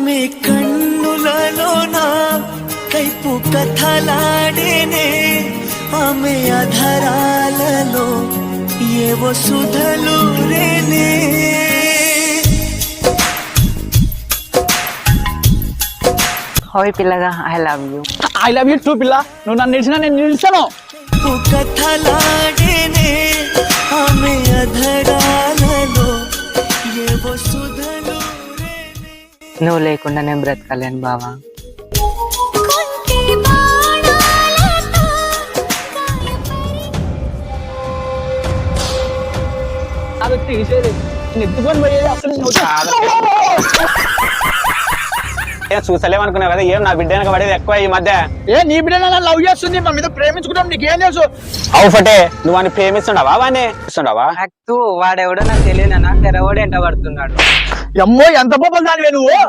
ఆమె కన్నులలోన కైపు కథలాడేనే, ఆమె అధరాలలో ఏవో సుధలు రేనే. హాయ్ పిల్లగా, I love you. I love you two పిల్ల. నువ్వు నన్ను నిలిచినా నేను నిలిచాను. కథలాడేనే, ఆమె అధరాలలో ఏవో సుధలు రేనే. నువ్వు లేకుండా నేను బ్రతకలేను బావా. అది తీసేది నెత్తుకొని పోయేది అసలు నువ్వు కాదు. చూసలేమనుకున్నావు కదా, ఏం నా బిడ్డ వెనక పడేది ఎక్కువ ఈ మధ్య. నీ బిడ్డ నన్ను లవ్ చేస్తుంది, మా మీద ప్రేమించుకుంటాం, నీకేం తెలుసు? అవుఫటే నువ్వు అని ప్రేమిస్తుండవా, వాడిని ఇస్తుండవా? వాడెవడో నాకు తెలియనా, తెరవడు ఎంట పడుతున్నాడు. అమ్మో ఎంత పాపం దానివే నువ్వు.